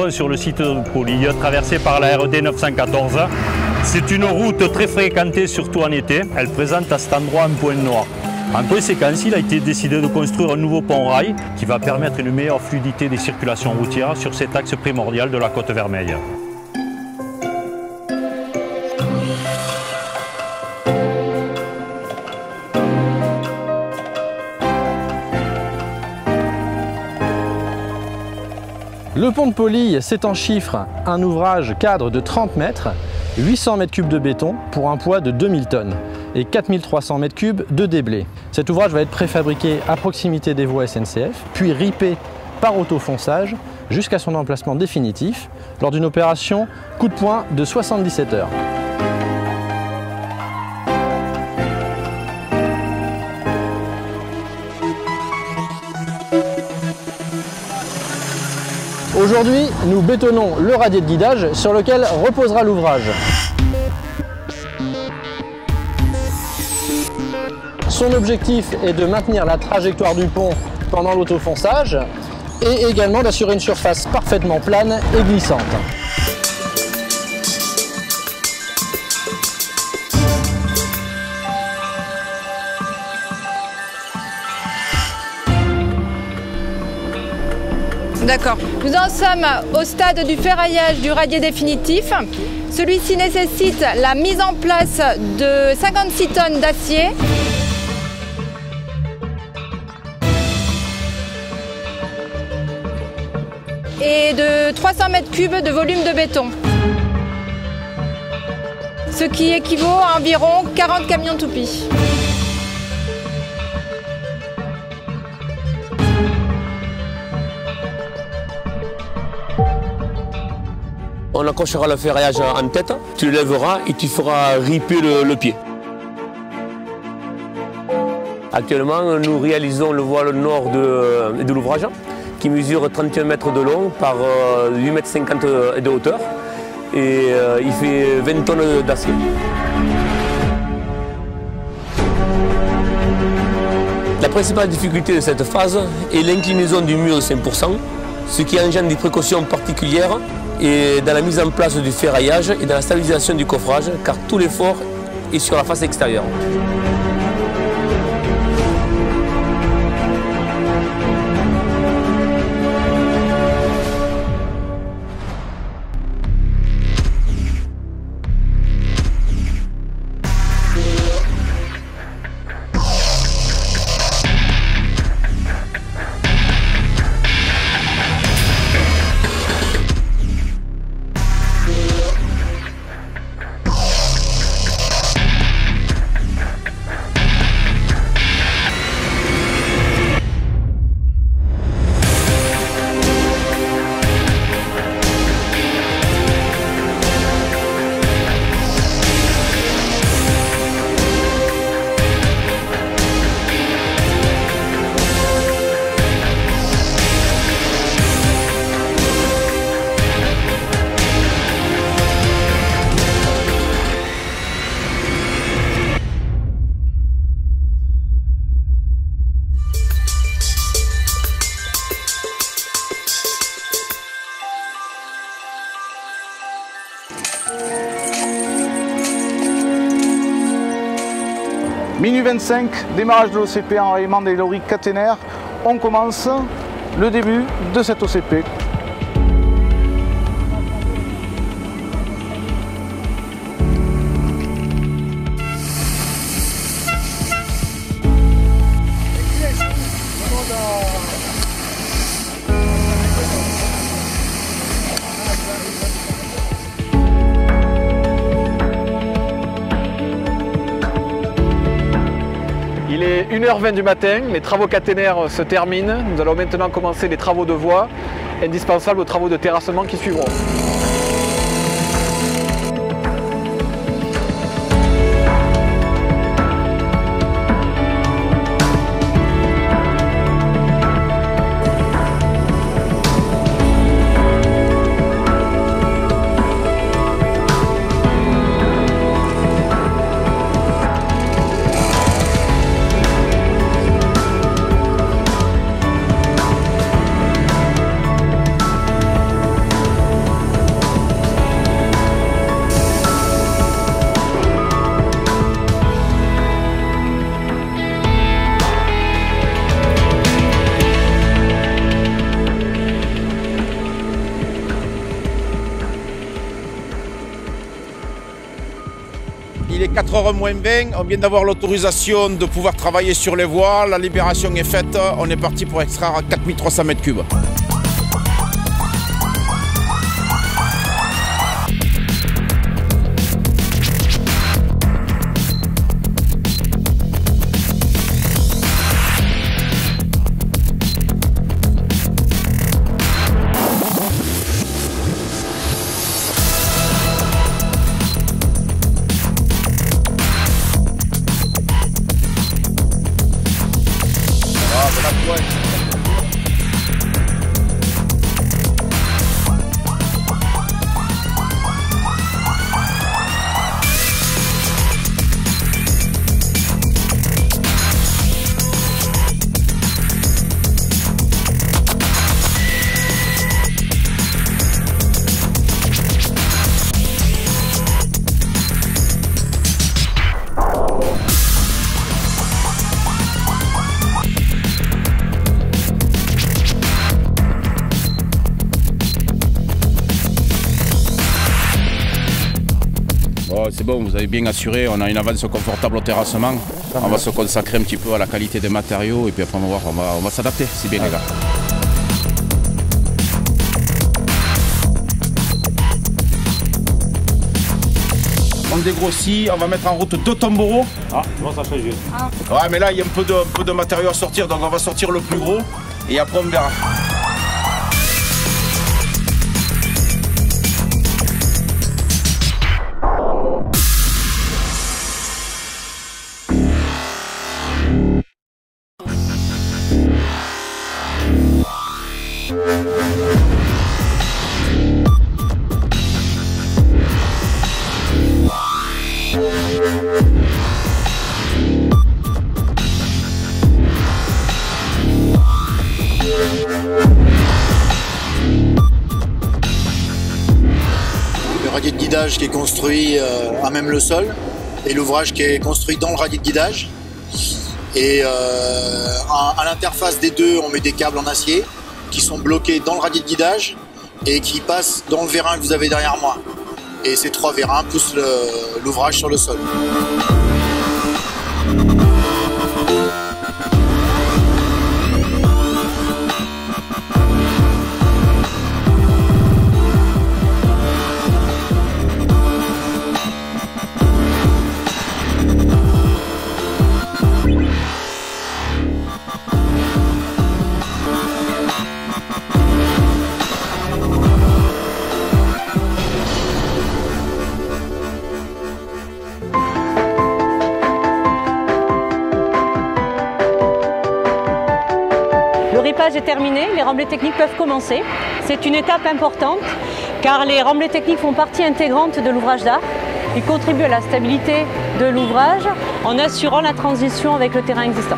trouvons sur le site de Poly, traversée par la RD 914. C'est une route très fréquentée, surtout en été. Elle présente à cet endroit un point noir. En conséquence, il a été décidé de construire un nouveau pont-rail qui va permettre une meilleure fluidité des circulations routières sur cet axe primordial de la Côte Vermeille. Le pont de Poly, c'est en chiffres un ouvrage cadre de 30 mètres, 800 mètres cubes de béton pour un poids de 2000 tonnes et 4300 mètres cubes de déblai. Cet ouvrage va être préfabriqué à proximité des voies SNCF, puis ripé par autofonçage jusqu'à son emplacement définitif lors d'une opération coup de poing de 77 heures. Aujourd'hui, nous bétonnons le radier de guidage sur lequel reposera l'ouvrage. Son objectif est de maintenir la trajectoire du pont pendant l'autofonçage et également d'assurer une surface parfaitement plane et glissante. D'accord. Nous en sommes au stade du ferraillage du radier définitif. Celui-ci nécessite la mise en place de 56 tonnes d'acier. Et de 300 mètres cubes de volume de béton. Ce qui équivaut à environ 40 camions toupies. On accrochera le ferraillage en tête, tu le lèveras et tu feras ripper le pied. Actuellement, nous réalisons le voile nord de l'ouvrage qui mesure 31 mètres de long par 8,50 m de hauteur et il fait 20 tonnes d'acier. La principale difficulté de cette phase est l'inclinaison du mur de 5%, ce qui engendre des précautions particulières et dans la mise en place du ferraillage et dans la stabilisation du coffrage, car tout l'effort est sur la face extérieure. Minuit 25, démarrage de l'OCP, enrayement des loriques caténaires. On commence le début de cette OCP. Il est 1h20 du matin, les travaux caténaires se terminent. Nous allons maintenant commencer les travaux de voie, indispensables aux travaux de terrassement qui suivront. il est 4h moins 20, on vient d'avoir l'autorisation de pouvoir travailler sur les voies, la libération est faite, on est parti pour extraire 4300 m3. C'est bon, vous avez bien assuré, on a une avance confortable au terrassement. On va se consacrer un petit peu à la qualité des matériaux et puis après on va voir, on va s'adapter, c'est bien les gars. On dégrossit, on va mettre en route 2 tombereaux. Ah, bon, ça change. Ouais, mais là il y a un peu de matériaux à sortir, donc on va sortir le plus gros et après on verra. Le radier de guidage qui est construit à même le sol et l'ouvrage qui est construit dans le radier de guidage. Et à l'interface des deux, on met des câbles en acier qui sont bloqués dans le radier de guidage et qui passent dans le vérin que vous avez derrière moi. Et ces 3 vérins poussent l'ouvrage sur le sol. Le ripage est terminé, les remblais techniques peuvent commencer. C'est une étape importante car les remblais techniques font partie intégrante de l'ouvrage d'art. Ils contribuent à la stabilité de l'ouvrage en assurant la transition avec le terrain existant.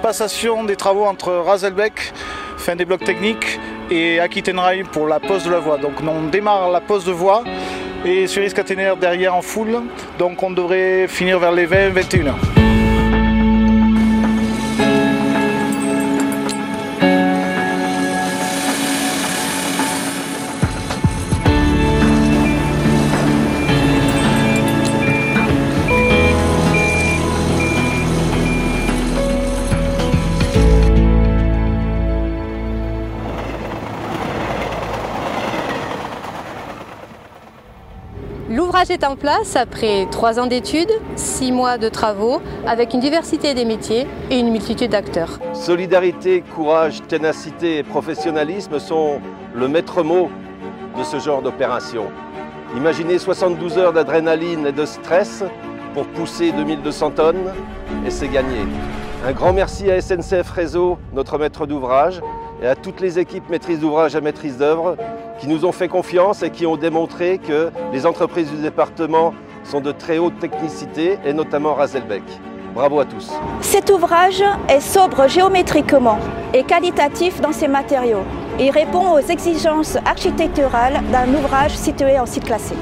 Passation des travaux entre Raselbeck, fin des blocs techniques, et Aquitaine pour la pose de la voie. Donc on démarre la pose de voie et Surisses Caténaire derrière en full. Donc on devrait finir vers les 20-21h. L'ouvrage est en place après 3 ans d'études, 6 mois de travaux, avec une diversité des métiers et une multitude d'acteurs. Solidarité, courage, ténacité et professionnalisme sont le maître mot de ce genre d'opération. Imaginez 72 heures d'adrénaline et de stress pour pousser 2200 tonnes et c'est gagné. Un grand merci à SNCF Réseau, notre maître d'ouvrage, et à toutes les équipes maîtrise d'ouvrage et maîtrise d'œuvre qui nous ont fait confiance et qui ont démontré que les entreprises du département sont de très haute technicité et notamment Razelbeck. Bravo à tous. Cet ouvrage est sobre géométriquement et qualitatif dans ses matériaux. Il répond aux exigences architecturales d'un ouvrage situé en site classé.